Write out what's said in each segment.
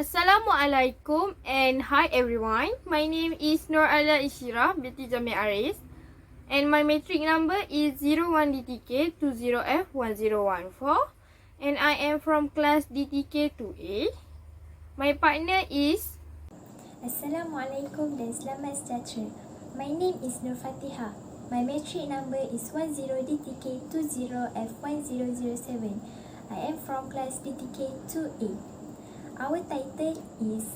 Assalamualaikum and hi everyone. My name is Nur Ala Ishira binti Jamil Aris and my metric number is 01DTK20F1014 and I am from class DTK2A. My partner is Assalamualaikum dan selamat sejahtera. My name is Nur Fatiha. My metric number is 10DTK20F1007. I am from class DTK2A. Our title is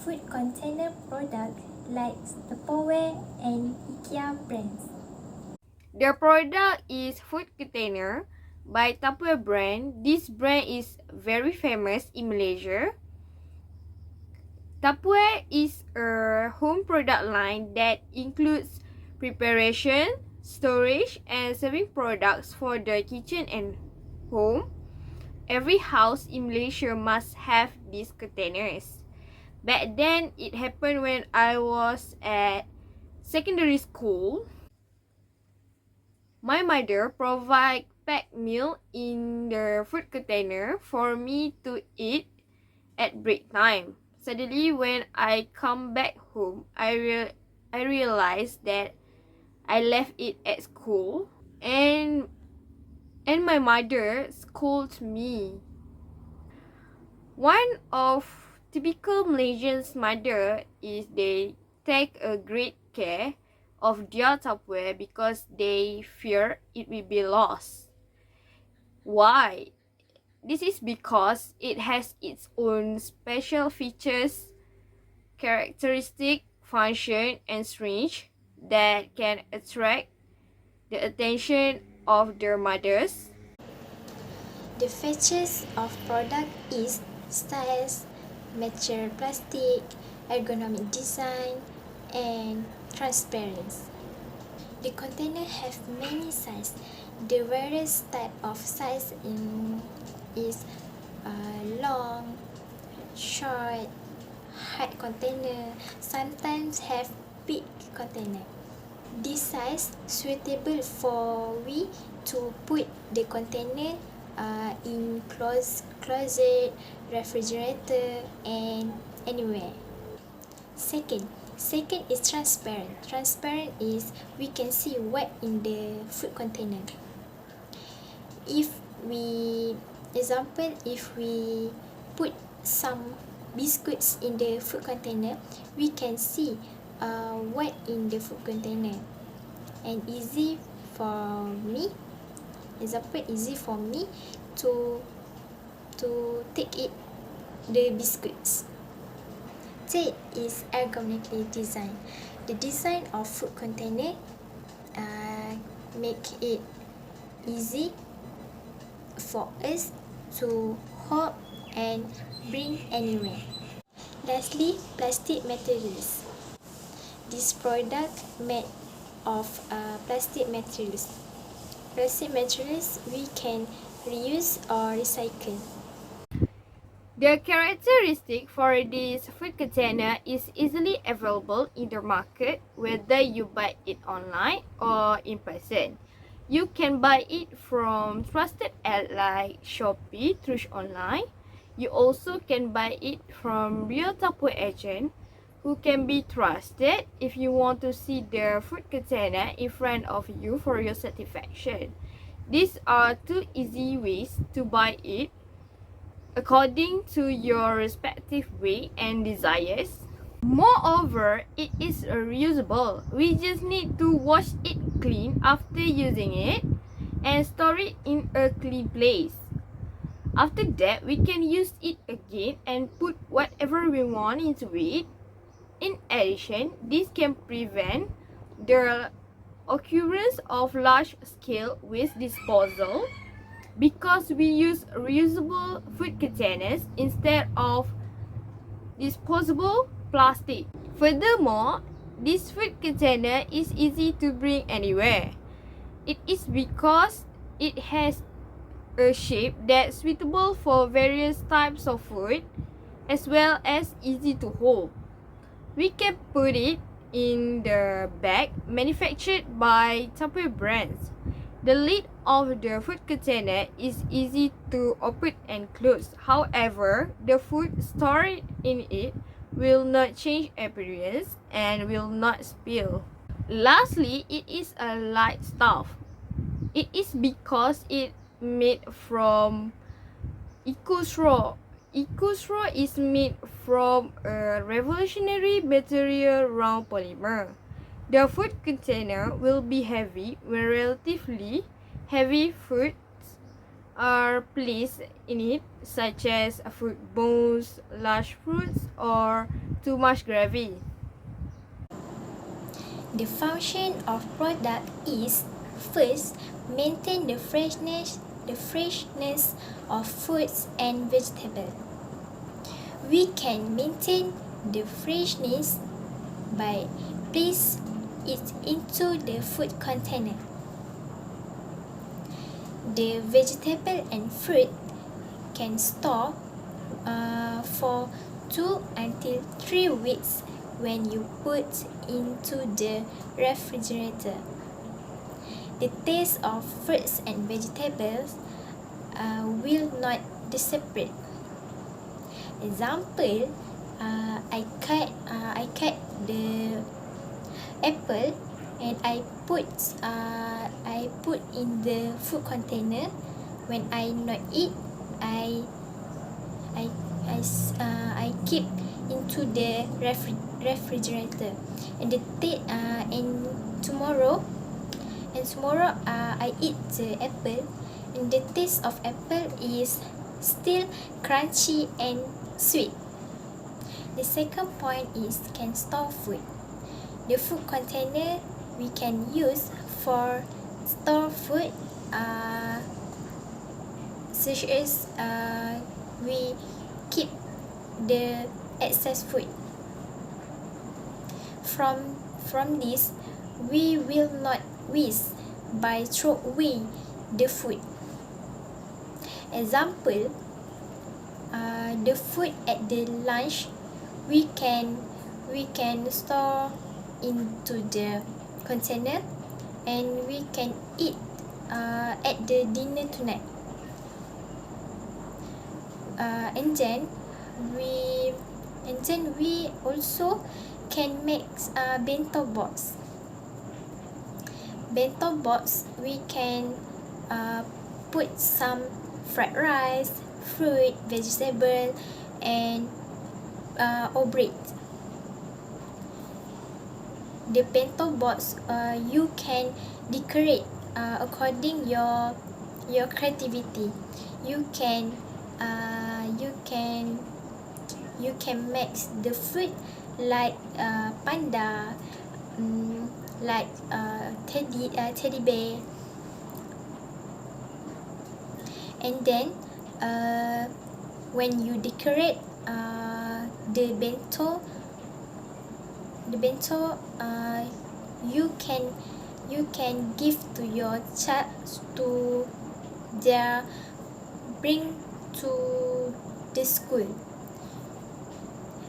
Food Container Product like Tupperware and IKEA brands. the product is food container by Tupperware brand. This brand is very famous in Malaysia. Tupperware is a home product line that includes preparation, storage and serving products for the kitchen and home. Every house in Malaysia must have these containers. Back then, it happened when I was at secondary school. My mother provide packed meal in the food container for me to eat at break time. Suddenly, when I come back home, I realized that I left it at school and my mother scolded me. One of typical Malaysians' mother is they take a great care of their Tupperware because they fear it will be lost. Why? This is because it has its own special features, characteristic, function, and strength that can attract the attention of their mothers. The features of product is styles, material plastic, ergonomic design, and transparency. The container have many sizes. The various type of size is long, short, hard container, sometimes have big container. This size suitable for we to put the container in closet, refrigerator and anywhere. Second is transparent. Transparent is we can see what in the food container. If we put some biscuits in the food container, we can see what in the food container, and easy for me to take it the biscuits. Third is ergonomically designed. The design of food container make it easy for us to hold and bring anywhere. Lastly, plastic materials. This product made of plastic materials. Plastic materials we can reuse or recycle. The characteristic for this food container is easily available in the market whether you buy it online or in person. You can buy it from trusted ads like Shopee through online. You also can buy it from real Tupperware agent who can be trusted if you want to see the food container in front of you for your satisfaction. These are two easy ways to buy it according to your respective way and desires. Moreover, it is reusable. We just need to wash it clean after using it and store it in a clean place. After that, we can use it again and put whatever we want into it. In addition, this can prevent the occurrence of large-scale waste disposal because we use reusable food containers instead of disposable plastic. Furthermore, this food container is easy to bring anywhere. It is because it has a shape that's suitable for various types of food as well as easy to hold. We can put it in the bag manufactured by Tupperware brands. The lid of the food container is easy to open and close. However, the food stored in it will not change appearance and will not spill. Lastly, it is a light stuff. It is because it made from eco-straw. Eco-straw is made from a revolutionary material round polymer. The food container will be heavy when relatively heavy foods are placed in it, such as fruit bowls, large fruits, or too much gravy. The function of product is first maintain the freshness of fruits and vegetables. We can maintain the freshness by place it into the food container. The vegetable and fruit can store for 2 until 3 weeks when you put into the refrigerator. The taste of fruits and vegetables will not disappear. Example, I cut the apple and I put in the food container. When I not eat, I keep into the refrigerator, and tomorrow I eat the apple, and the taste of apple is still crunchy and sweet. The second point is can store food. The food container we can use for store food, such as we keep the excess food. From this, we will not waste by throw away the food. Example, the food at the lunch we can store into the container, and we can eat at the dinner tonight. And then we also can make bento box. Bento box we can put some fried rice, fruit, vegetable, and or bread. The bento box you can decorate according your creativity. You can make the fruit like panda, like teddy bear. And then when you decorate the bento, you can give to your child to their bring to the school.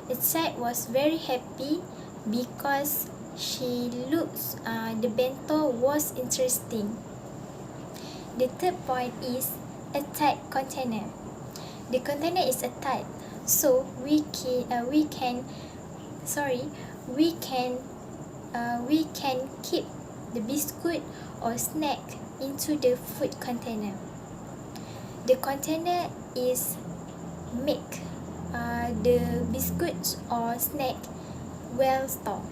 The child was very happy because she looks the bento was interesting. The third point is a tight container. The container is a tight, so we can keep the biscuit or snack into the food container. The container is make the biscuits or snack well stored.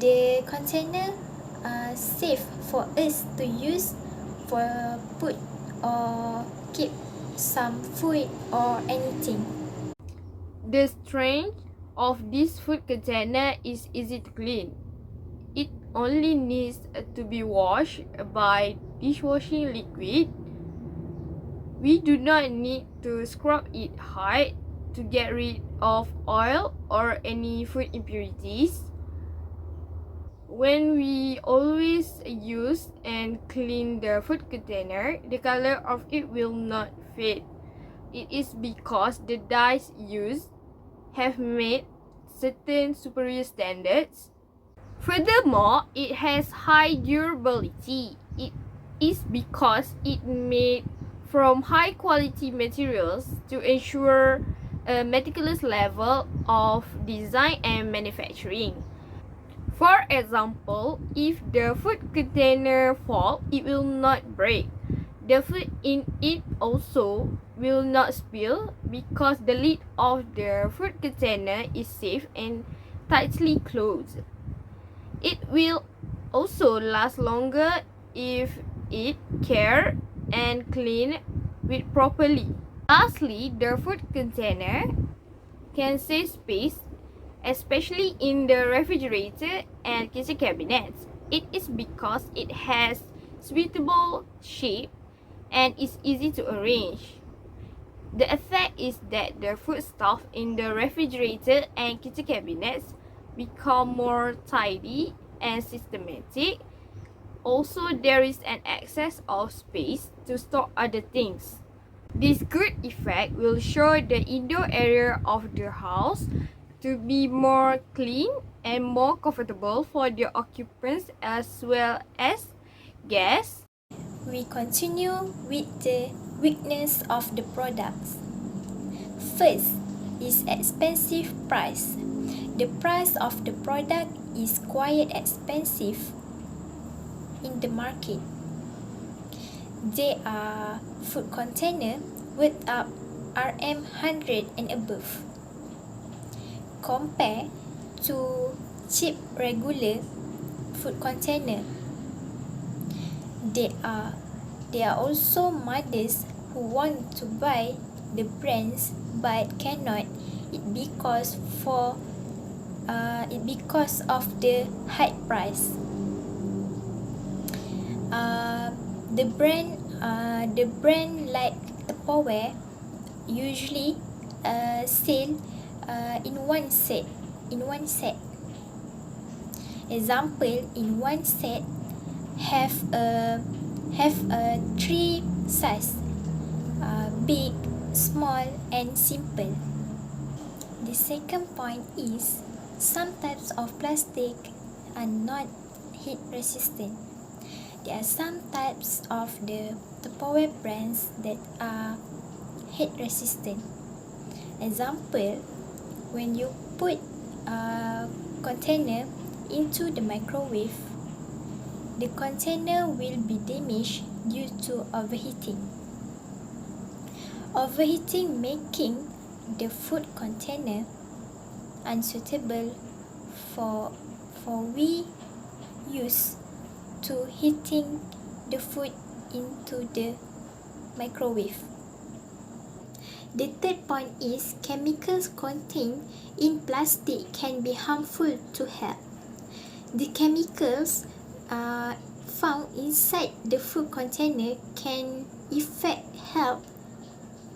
The container safe for us to use for put or keep some food or anything. The strength of this food container is easy to clean. It only needs to be washed by dishwashing liquid. We do not need to scrub it hard to get rid of oil or any food impurities. When we always use and clean the food container, the color of it will not fade. It is because the dyes used have met certain superior standards. Furthermore, it has high durability. It is because it made from high quality materials to ensure a meticulous level of design and manufacturing. For example, if the food container falls, it will not break. The food in it also will not spill because the lid of the food container is safe and tightly closed. It will also last longer if it cared and cleaned with properly. Lastly, the food container can save space, especially in the refrigerator and kitchen cabinets. It is because it has suitable shape and is easy to arrange. The effect is that the food stuff in the refrigerator and kitchen cabinets become more tidy and systematic. Also, there is an excess of space to store other things. This good effect will show the indoor area of the house to be more clean and more comfortable for the occupants as well as guests. We continue with the weakness of the products. First is expensive price. The price of the product is quite expensive in the market. They are food container with up RM100 and above. Compare to cheap regular food container. There are also mothers who want to buy the brands but cannot it because of the high price. The brand like Tupperware usually sell in one set. Example, in one set have a three size, big, small, and simple. The second point is some types of plastic are not heat resistant. There are some types of the Tupperware brands that are heat resistant. Example, when you put a container into the microwave, the container will be damaged due to overheating. Overheating making the food container unsuitable for we use to heating the food into the microwave. The third point is chemicals contained in plastic can be harmful to health. The chemicals found inside the food container can affect health,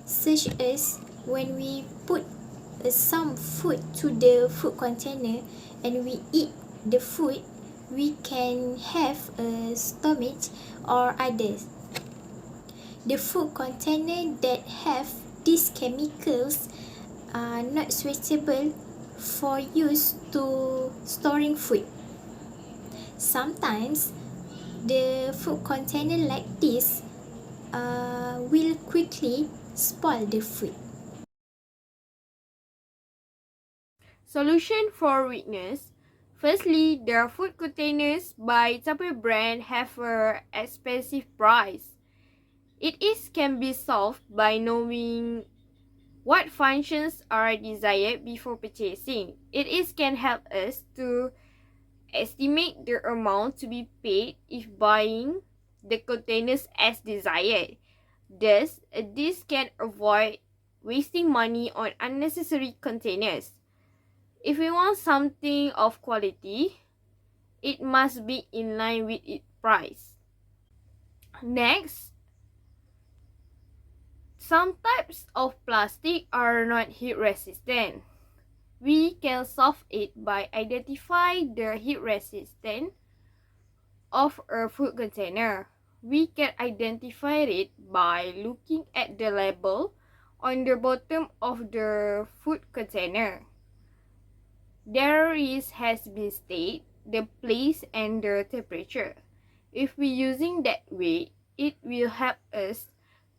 such as when we put some food to the food container and we eat the food, we can have a stomach or others. The food container that have these chemicals are not suitable for use to storing food. Sometimes the food container like this will quickly spoil the food. Solution for weakness. Firstly, the food containers by Tupperware brand have a expensive price. It is can be solved by knowing what functions are desired before purchasing. It is can help us to estimate the amount to be paid if buying the containers as desired. Thus, this can avoid wasting money on unnecessary containers. If we want something of quality, it must be in line with its price. Next, some types of plastic are not heat resistant. We can solve it by identifying the heat resistance of a food container. We can identify it by looking at the label on the bottom of the food container. There has been stated the place and the temperature. If we using that way, it will help us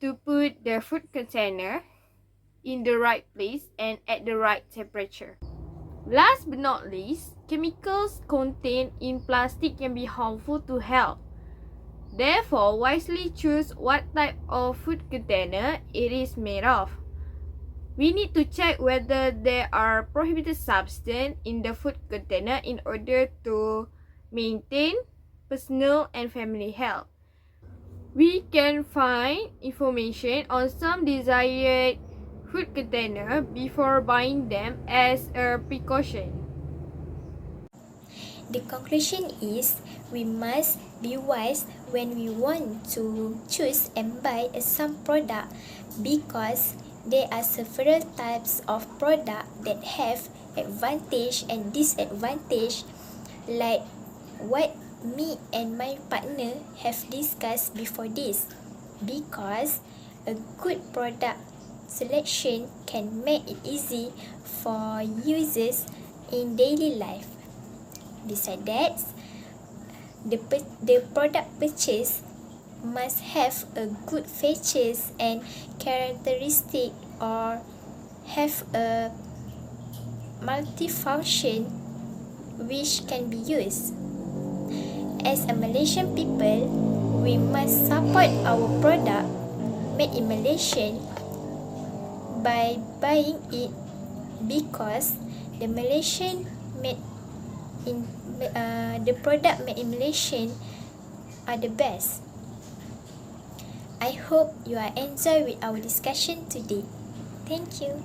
to put the food container in the right place and at the right temperature. Last but not least, chemicals contained in plastic can be harmful to health. Therefore, wisely choose what type of food container it is made of. We need to check whether there are prohibited substances in the food container in order to maintain personal and family health. We can find information on some desired food container before buying them as a precaution. The conclusion is we must be wise when we want to choose and buy some product because there are several types of product that have advantage and disadvantage, like what me and my partner have discussed before this, because a good product selection can make it easy for users in daily life. Besides that, the product purchase must have a good features and characteristic or have a multifunction which can be used. As a Malaysian people, we must support our product made in Malaysia by buying it because the Malaysian made in the product made in Malaysia are the best. I hope you are enjoy with our discussion today. Thank you.